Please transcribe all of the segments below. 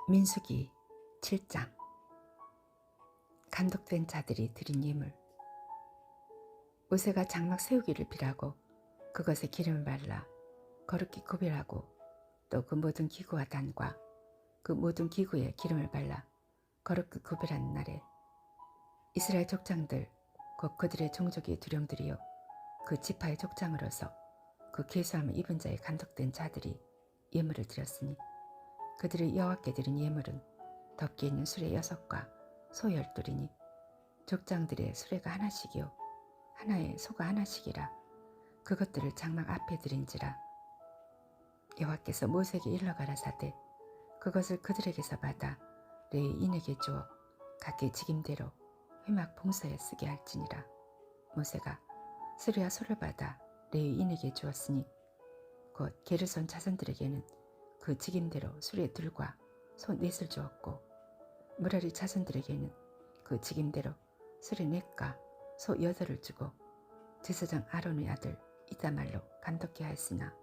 민수기 7장. 감독된 자들이 드린 예물. 모세가 장막 세우기를 빌하고 그것에 기름을 발라 거룩히 구별하고 또 그 모든 기구와 단과 그 모든 기구에 기름을 발라 거룩히 구별한 날에 이스라엘 족장들 곧 그들의 종족의 두령들이요 그 지파의 족장으로서 그 계수함을 입은 자의 감독된 자들이 예물을 드렸으니 그들의 여호와께 드린 예물은 덮개 있는 수레 6과 소 12이니 족장들의 수레가 하나씩이요 하나에 소가 하나씩이라. 그것들을 장막 앞에 드린지라. 여호와께서 모세에게 일러 가라사대 그것을 그들에게서 받아 레위인에게 주어 각기 직임대로 회막 봉사에 쓰게 할지니라. 모세가 수레와 소를 받아 레위인에게 주었으니 곧 게르손 자손들에게는 그 직임대로 수레 둘과 소 넷을 주었고 무라리 자손들에게는 그 직임대로 수레 4과 소 8을 주고 제사장 아론의 아들 이다말로 감독케 하였으나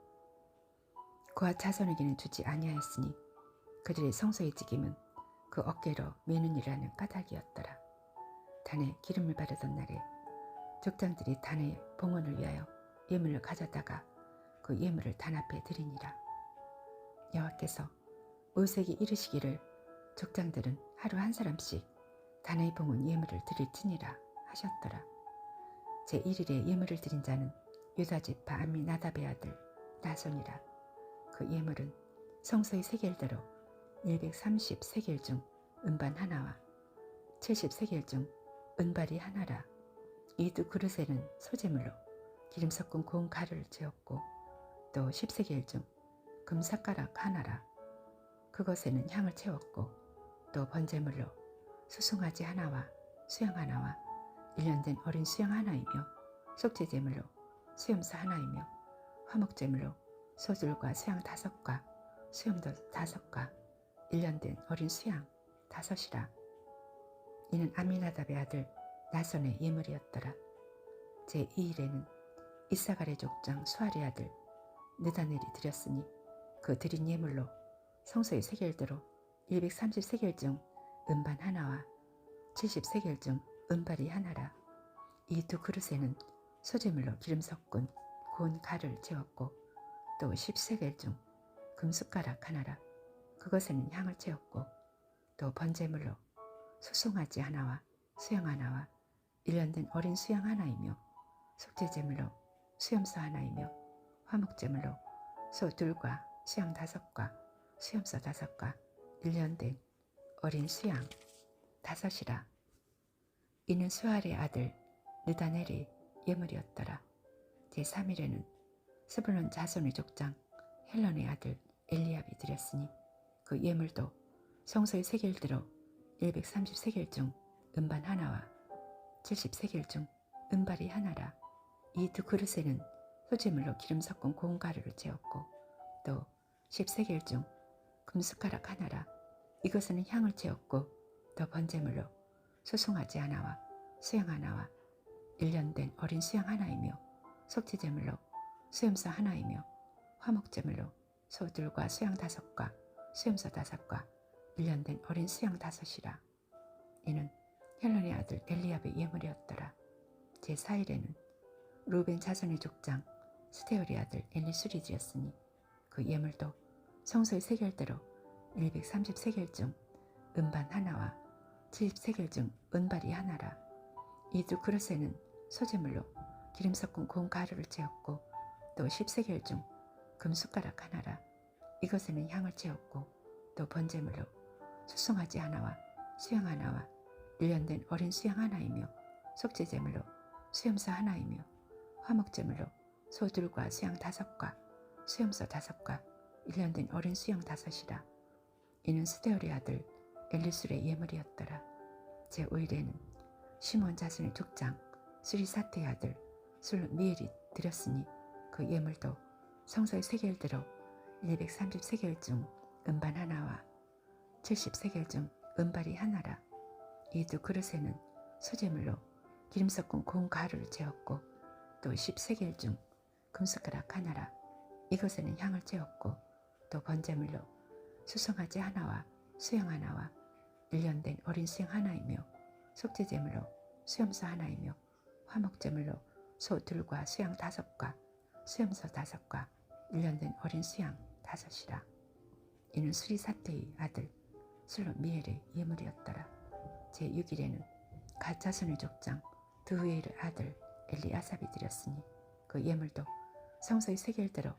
그와 자손에게는 주지 아니하였으니 그들의 성소의 직임은 그 어깨로 매는 일하는 까닭이었더라. 단에 기름을 바르던 날에 족장들이 단의 봉헌을 위하여 예물을 가져다가 그 예물을 단 앞에 드리니라. 여호와께서 모세에게 이르시기를 족장들은 하루 한 사람씩 단의 봉헌 예물을 드릴지니라 하셨더라. 제1일에 예물을 드린 자는 유다지파 암미나답의 아들 나손이라. 그 예물은 성소의 세겔대로 130세겔 중 은반 하나와 70세겔 중 은발이 하나라. 이 두 그릇에는 소재물로 기름 섞은 고운 가루를 채웠고 또 10세겔 중 금삿가락 하나라. 그것에는 향을 채웠고 또 번제물로 수송아지 하나와 수양 하나와 1년 된 어린 수양 하나이며 속죄제물로 수염소 하나이며 화목제물로 소들과 수양 5과 수염도 5과 1년 된 어린 수양 5이라. 이는 암미나답의 아들 나손의 예물이었더라. 제2일에는 이사갈의 족장 수알의 아들 느다넬이 드렸으니 그 드린 예물로 성소의 세겔대로 230세겔 중 은반 하나와 70세겔 중 은발이 하나라. 이 두 그릇에는 소재물로 기름 섞은 고운 가루를 채웠고 또 10세겔 중 금숟가락 하나라. 그것에는 향을 채웠고 또 번제물로 수송아지 하나와 수양 하나와 1년 된 어린 수양 하나이며 속죄제물로 수염소 하나이며 화목제물로 소 2과 수양 5과 수염소 5과 1년 된 어린 수양 5이라. 이는 수알의 아들 느다넬의 예물이었더라. 제3일에는 스불론 자손의 족장 헬론의 아들 엘리압이 드렸으니 그 예물도 성소의 세겔대로 130세겔 중 은반 하나와 70세겔 중 은발이 하나라. 이 두 그릇에는 소재물로 기름 섞은 고운 가루를 채웠고 또 10세겔 중 금숟가락 하나라. 이것에는 향을 채웠고 또 번제물로 수송아지 하나와 수양 하나와 1년 된 어린 수양 하나이며 속죄제물로 수염소 하나이며 화목제물로 소들과 수양 5과 수염소 5과 1년 된 어린 수양 5이라. 이는 헬론의 아들 엘리압의 예물이었더라. 제4일에는 루벤 자손의 족장 스데울의 아들 엘리술이 드렸으니 그 예물도 성소의 세겔대로 230세겔 중 은반 하나와 70세겔 중 은발이 하나라. 이 두 그릇에는 소재물로 기름 섞은 고운 가루를 채웠고 또 10세겔 중 금숟가락 하나라. 이것에는 향을 채웠고 또 번제물로 수송아지 하나와 수양 하나와 1년 된 어린 수양 하나이며 속죄제물로 수염소 하나이며 화목제물로 소들과 수양 5과 수염소 5과 1년 된 어린 수양 5이라. 이는 스데울의 아들 엘리술의 예물이었더라. 제5일에는 시몬 자손의 족장 수리사테의 아들 술미엘이 드렸으니 그 예물도 성소의 세겔대로 230세겔 중 은반 하나와 70세겔 중 은발이 하나라. 이 두 그릇에는 소재물로 기름 섞은 고운 가루를 채웠고 또 10세겔 중 금숟가락 하나라. 이것에는 향을 채웠고 또 번제물로 수송아지 하나와 수양 하나와 1년 된 어린 수양 하나이며 속죄제물로 수염소 하나이며 화목제물로 소 둘과 수양 5과 수염소 5과 1년 된 어린 수양 5이라. 이는 수리사태의 아들 슬로미엘의 예물이었더라. 제6일에는 갓 자손의 족장 드후엘의 아들 엘리아삽이 드렸으니 그 예물도 성소의 세겔대로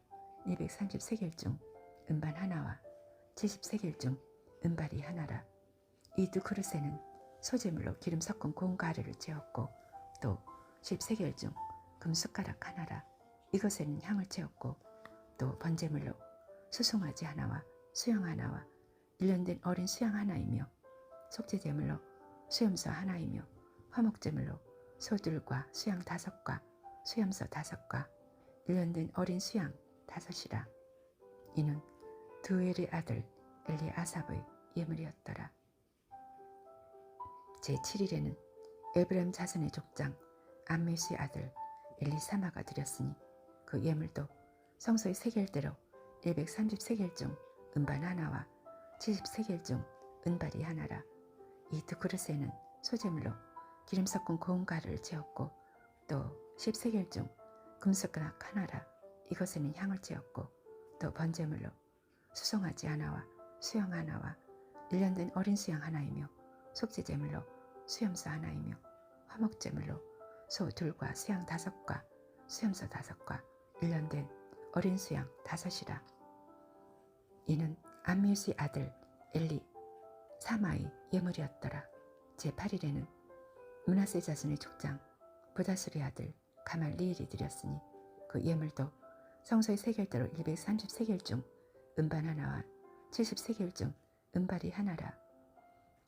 230세겔 중 은반 하나와 70세겔 중 은발이 하나라. 이 두 그릇에는 소재물로 기름 섞은 고운 가루를 채웠고 또 10세겔 중 금숟가락 하나라. 이것에는 향을 채웠고 또 번제물로 수송아지 하나와 수양 하나와 1년 된 어린 수양 하나이며 속죄제물로 수염소 하나이며 화목제물로 소둘과 수양 5과 수염소 5과 1년 된 어린 수양 5이라. 이는 드우엘의 아들 엘리아삽의 예물이었더라. 제7일에는 에브라임 자손의 족장 암미스의 아들 엘리사마가 드렸으니 그 예물도 성소의 세겔대로 130세겔 중 은반 하나와 70세겔 중 은발이 하나라. 이 두 그릇에는 소재물로 기름 섞은 고운 가루를 채웠고 또 10세겔 중 금숟가락 하나라. 이것에는 향을 채웠고 또 번제물로 수송아지 하나와 수양 하나와 1년 된 어린 수양 하나이며 속죄제물로 수염소 하나이며 화목제물로 소 둘과 수양 5과 수염소 5과 1년 된 어린 수양 5이라. 이는 암미우스의 아들 엘리 사마의 예물이었더라. 제8일에는 므낫세 자손의 족장 부다스리 아들 가말리엘이 드렸으니 그 예물도 성소의 세겔대로 230세겔 중 은반 하나와 70세겔 중 은발이 하나라.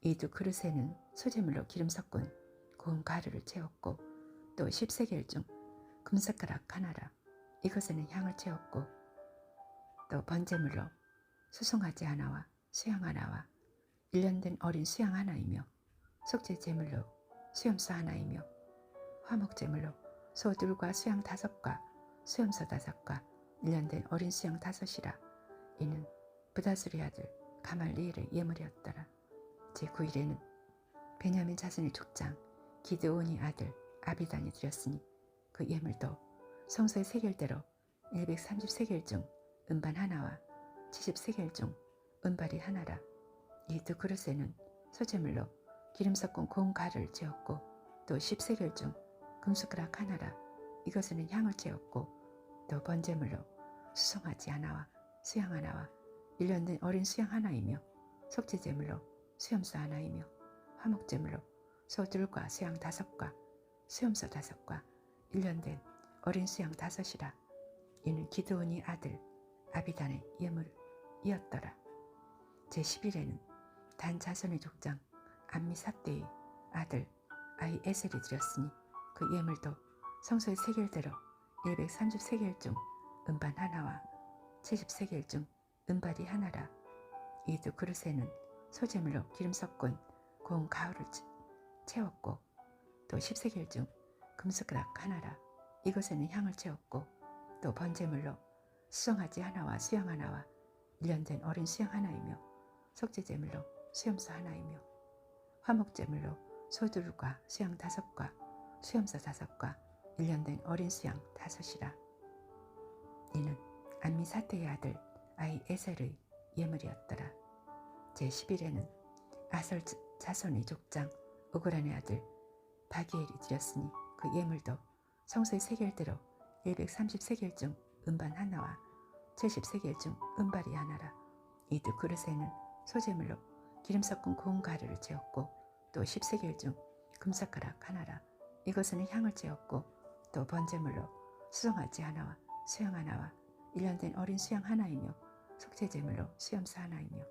이 두 그릇에는 소재물로 기름 섞은 고운 가루를 채웠고 또 10세겔 중 금숟가락 하나라. 이것에는 향을 채웠고 또 번제물로 수송아지 하나와 수양 하나와 1년 된 어린 수양 하나이며 속죄제물로 수염소 하나이며 화목제물로 소 둘과 수양 5과 수염소 5과 1년 된 어린 수양 5이라. 이는 부다스리 아들 가말리엘의 예물이었더라. 제9일에는 베냐민 자손의 족장 기드온의 아들 아비단이 드렸으니 그 예물도 성소의 세겔대로 130세겔 중 은반 하나와 70세겔 중 은발이 하나라. 이 두 그릇에는 소재물로 기름 섞은 고운 가루를 채웠고 또 10세겔 중 금숟가락 하나라. 이것에는 향을 채웠고 또 번제물로 수송아지 하나와 수양 하나와 1년 된 어린 수양 하나이며 속죄제물로 수염소 하나이며 화목제물로 소 둘과 수양 5과 수염소 5과 1년 된 어린 수양 5이라. 이는 기드온의 아들 아비단의 예물이었더라. 제10일에는 단 자손의 족장 암미사떼의 아들 아히에셀이 드렸으니 그 예물도 성소의 세겔대로 130세겔 중 은반 하나와 70세겔 중 은발이 하나라. 이 두 그릇에는 소재물로 기름 섞은 고운 가루를 채웠고 또 10세겔 중 금숟가락 하나라. 이것에는 향을 채웠고 또 번제물로 수송아지 하나와 수양 하나와 1년 된 어린 수양 하나이며 속죄제물로 수염소 하나이며 화목제물로 소둘과 수양 5과 수염소 5과 1년 된 어린 수양 5이라. 이는 암미사테의 아들 아히에셀의 예물이었더라. 제10일에는 아설 자손의 족장 오그란의 아들 바기엘이 드렸으니 그 예물도 성소의 세겔대로 130세겔 중 은반 하나와 70세겔 중 은발이 하나라. 이 두 그릇에는 소재물로 기름 섞은 고운 가루를 채웠고 또 10세겔 중 금숟가락 하나라. 이것에는 향을 채웠고 또 번제물로 수송아지 하나와 수양 하나와 1년 된 어린 수양 하나이며 속죄제물로 수염소 하나이며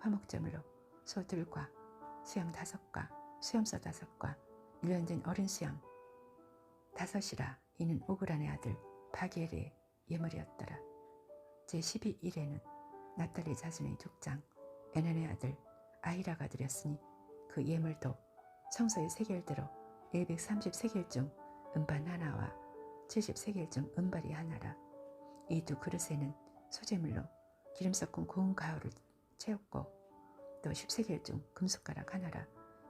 화목제물로 소 둘과 수양 5과 수염소 5과 1년 된 어린 수양 5이라. 이는 오그란의 아들 바기엘의 예물이었더라. 제12일에는 납달리 자손의 족장 에난의 아들 아히라가 드렸으니 그 예물도 성소의 세겔대로 130세겔 중 은반 하나와 70세겔 중 은발이 하나라. 이 두 그릇에는 소재물로 기름 섞은 고운 가루를 채웠고 또 10세겔 중 금숟가락 하나라.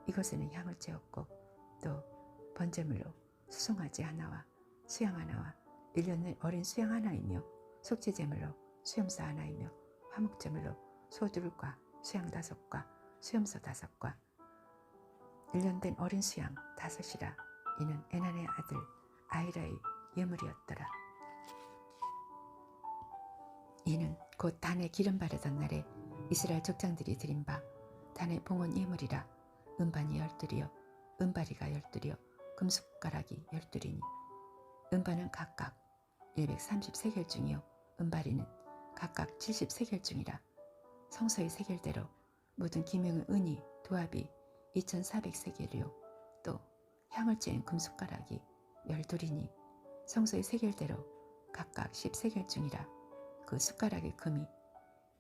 이것에는 향을 채웠고 또 번제물로 수송아지 하나와 수양 하나와 1년 내 어린 수양 하나이며 속죄제물로 수염소 하나이며 화목제물로 소둘과 수양 5과 수염소 5과 1년 된 어린 수양 5이라. 이는 에난의 아들 아히라의 예물이었더라. 이는 곧 단에 기름 바르던 날에 이스라엘 족장들이 드린 바 단의 봉헌 예물이라. 음반이 12이요 은바리가 12이요 금숟가락이 12이니 은반은 각각 130세겔 중이요 은바리는 각각 70세겔 중이라. 성소의 세겔대로 모든 기명의 은이 도합이 2400세겔이요 또 향을 쬐은 금숟가락이 12이니 성소의 세겔대로 각각 10세겔 중이라. 그 숟가락의 금이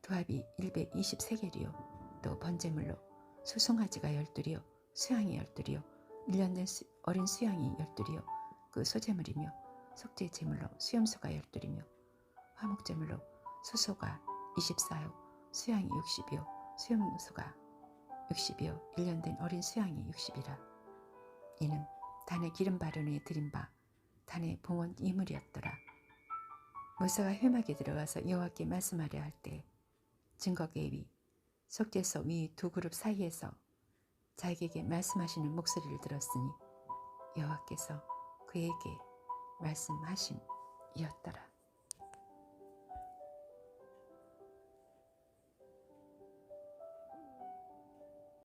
도합이 120세겔이요 또 번제물로 수송아지가 12이요 수양이 12이요 1년 된 어린 수양이 12이요 그 소제물이며 속죄제물로 수염소가 12이며 화목제물로 수소가 24요 수양이 60이요 수염소가 60이요 1년 된 어린 수양이 60이라. 이는 단에 기름 바른 후에 드린 바 단의 봉헌 예물이었더라. 모세가 회막에 들어가서 여호와께 말씀하려 할 때 증거계위 속죄소 위 두 그룹 사이에서 자기에게 말씀하시는 목소리를 들었으니 여호와께서 그에게 말씀하심이었더라.